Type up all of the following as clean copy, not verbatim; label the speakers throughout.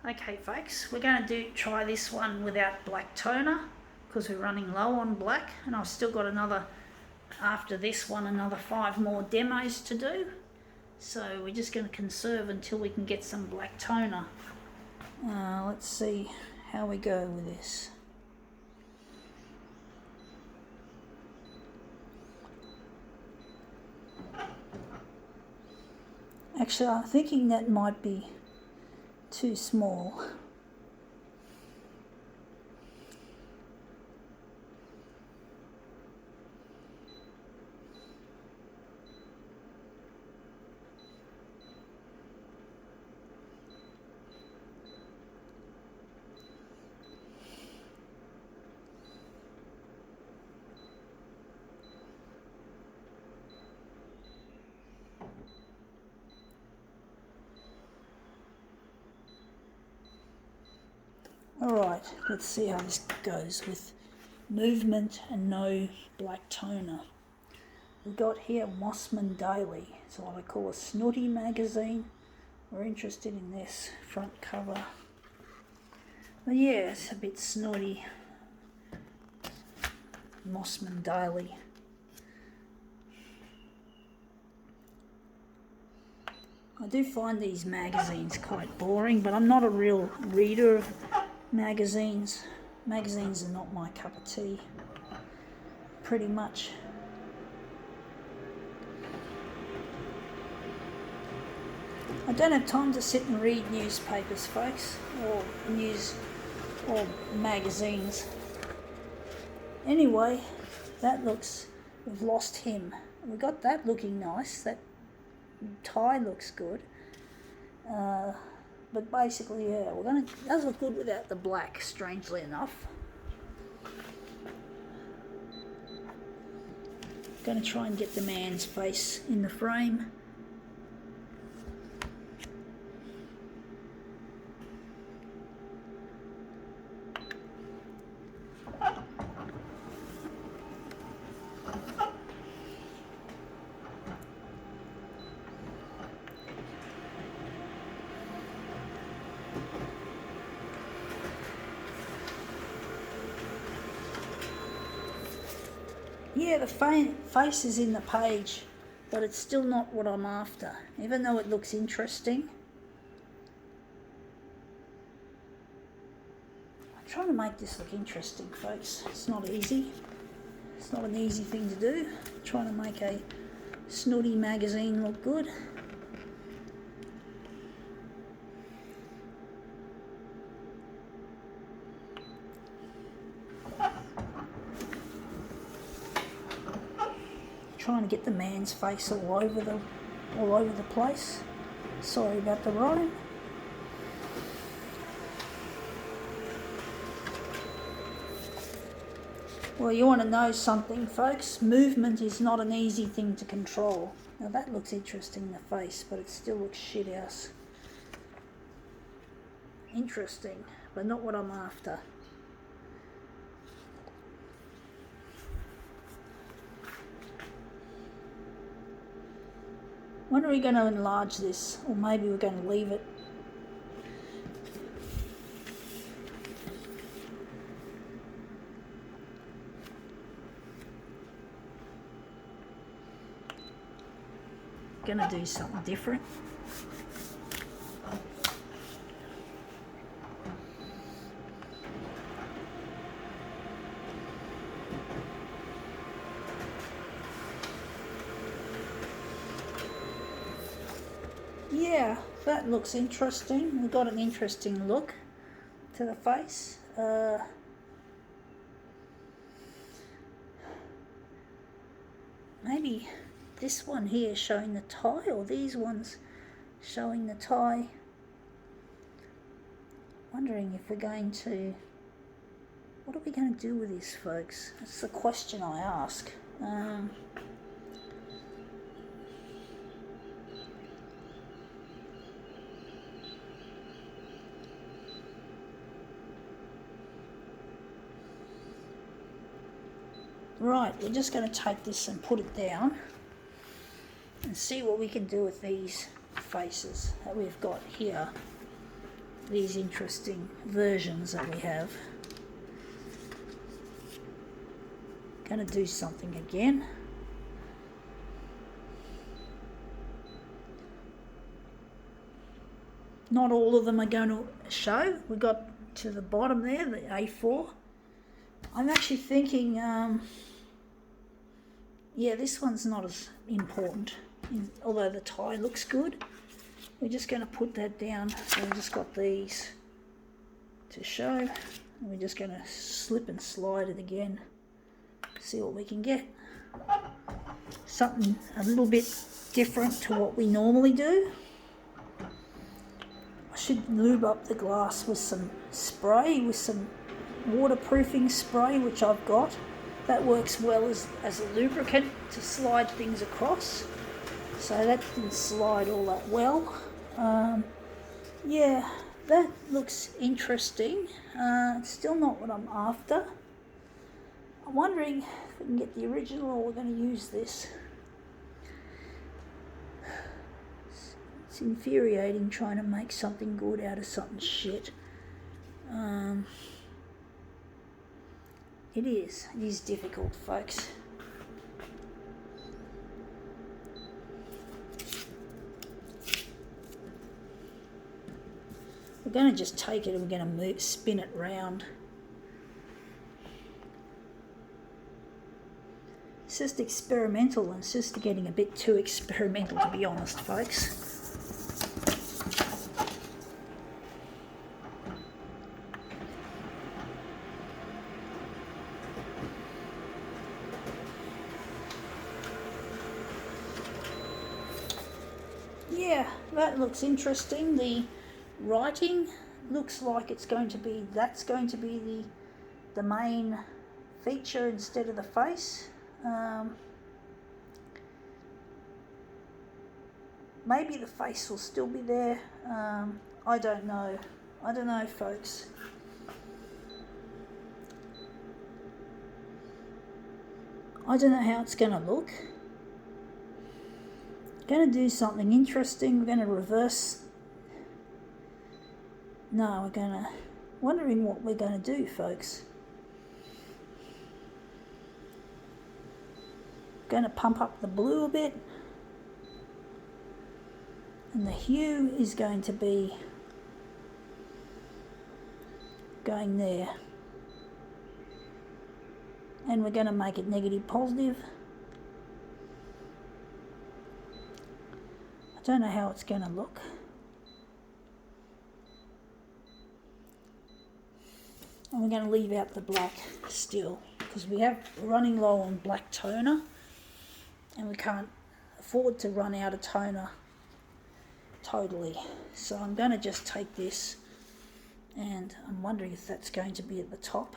Speaker 1: Okay folks, we're going to try this one without black toner because we're running low on black, and I've still got after this one, another 5 more demos to do. So we're just going to conserve until we can get some black toner. Let's see how we go with this. Actually, I'm thinking that might be too small. Alright, let's see how this goes with movement and no black toner. We've got here Mossman Daily. It's what I call a Snooty magazine. We're interested in this front cover. But yeah, it's a bit snooty. Mossman Daily. I do find these magazines quite boring, but I'm not a real reader of magazines. Magazines are not my cup of tea, pretty much. I don't have time to sit and read newspapers, folks, or magazines. Anyway, we've lost him. We got that looking nice. That tie looks good. But basically, yeah, it does look good without the black, strangely enough. Going to try and get the man's face in the frame. Yeah, the face is in the page, but it's still not what I'm after, even though it looks interesting. I'm trying to make this look interesting, folks. It's not easy. It's not an easy thing to do. I'm trying to make a Snooty magazine look good. Trying to get the man's face all over the place. Sorry about the rhyme. Well, you want to know something, folks? Movement is not an easy thing to control. Now that looks interesting, the face, but it still looks shit house. Interesting, but not what I'm after. When are we going to enlarge this? Or maybe we're going to leave it. Going to do something different. Yeah, that looks interesting. We've got an interesting look to the face. Maybe this one here showing the tie, or these ones showing the tie. Wondering if we're going to... What are we going to do with this, folks? That's the question I ask. Right, we're just going to take this and put it down and see what we can do with these faces that we've got here. these interesting versions that we have. Going to do something again. Not all of them are going to show. We got to the bottom there, the A4. I'm actually thinking, yeah, this one's not as important, although the tie looks good. We're just going to put that down. So we've just got these to show. And we're just going to slip and slide it again. See what we can get. Something a little bit different to what we normally do. I should lube up the glass with some spray, with some waterproofing spray, which I've got. That works well as a lubricant to slide things across. So that didn't slide all that well. Yeah, that looks interesting. It's still not what I'm after. I'm wondering if we can get the original or we're going to use this. It's infuriating trying to make something good out of something shit. It is difficult, folks. We're going to just take it and we're going to spin it round. It's just experimental, and it's just getting a bit too experimental, to be honest, folks. Yeah, that looks interesting. The writing looks like it's going to be, that's going to be the main feature instead of the face. Maybe the face will still be there. I don't know. I don't know, folks. I don't know how it's going to look. Going to do something interesting. We're going to reverse. No, we're going to. Wondering what we're going to do, folks. Going to pump up the blue a bit, and the hue is going to be going there, and we're going to make it negative positive. I don't know how it's going to look. And we're going to leave out the black still, because we're running low on black toner. And we can't afford to run out of toner totally. So I'm going to just take this, and I'm wondering if that's going to be at the top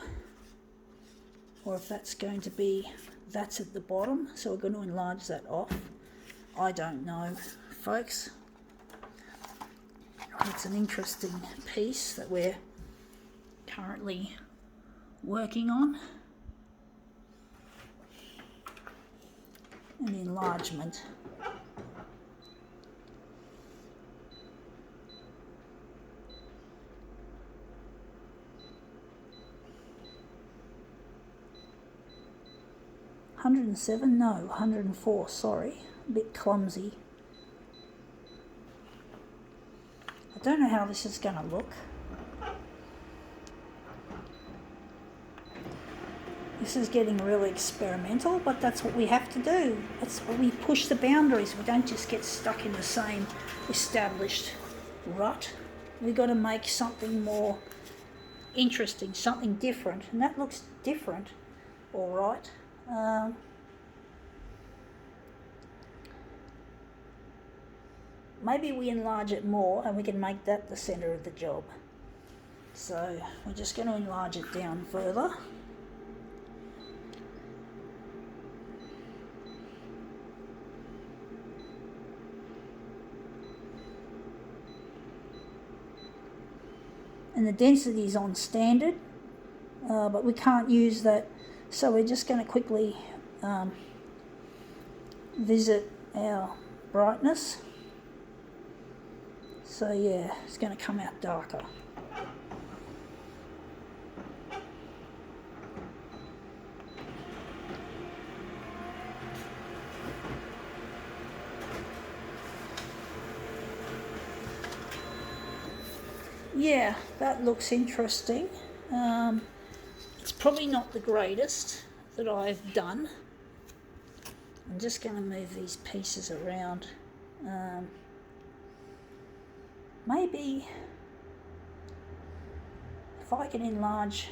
Speaker 1: or if that's going to be, that's at the bottom. So we're going to enlarge that off. I don't know, folks. It's an interesting piece that we're currently working on. An enlargement. $107? No, $104, sorry. A bit clumsy. I don't know how this is going to look. This is getting really experimental, but that's what we have to do. That's what we push the boundaries. We don't just get stuck in the same established rut. We've got to make something more interesting, something different. And that looks different, all right. Maybe we enlarge it more and we can make that the center of the job. So we're just going to enlarge it down further. And the density is on standard, but we can't use that, so we're just going to quickly visit our brightness. So yeah, it's going to come out darker. Yeah, that looks interesting. It's probably not the greatest that I've done. I'm just going to move these pieces around. Maybe if I can enlarge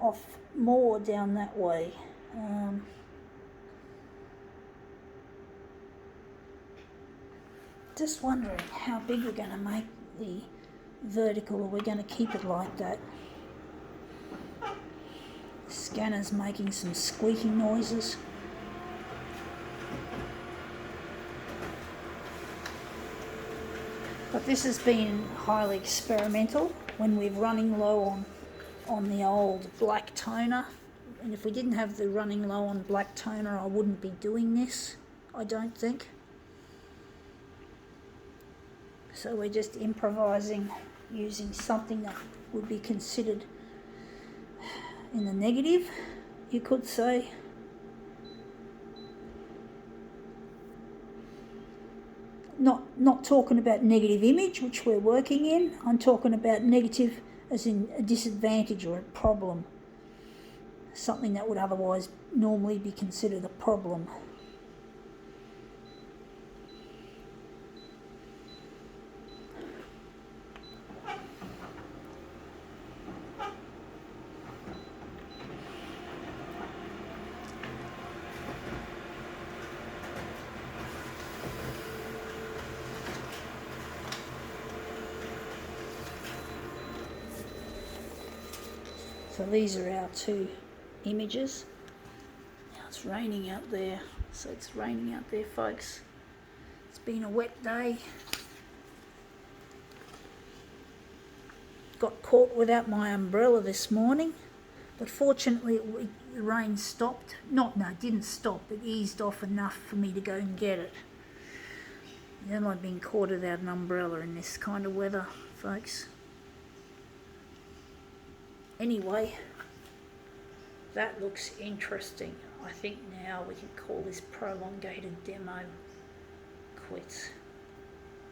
Speaker 1: off more down that way. Just wondering how big we're going to make the vertical, or we're going to keep it like that. The scanner's making some squeaking noises. But this has been highly experimental when we're running low on the old black toner. And if we didn't have the running low on black toner, I wouldn't be doing this, I don't think. So we're just improvising using something that would be considered in the negative, you could say. Not talking about negative image, which we're working in. I'm talking about negative as in a disadvantage or a problem. Something that would otherwise normally be considered a problem. So these are our two images. Now it's raining out there. So it's raining out there, folks. It's been a wet day. Got caught without my umbrella this morning, but fortunately the rain stopped. It didn't stop. It eased off enough for me to go and get it. Then I've been caught without an umbrella in this kind of weather, folks. Anyway, that looks interesting. I think now we can call this prolongated demo quits.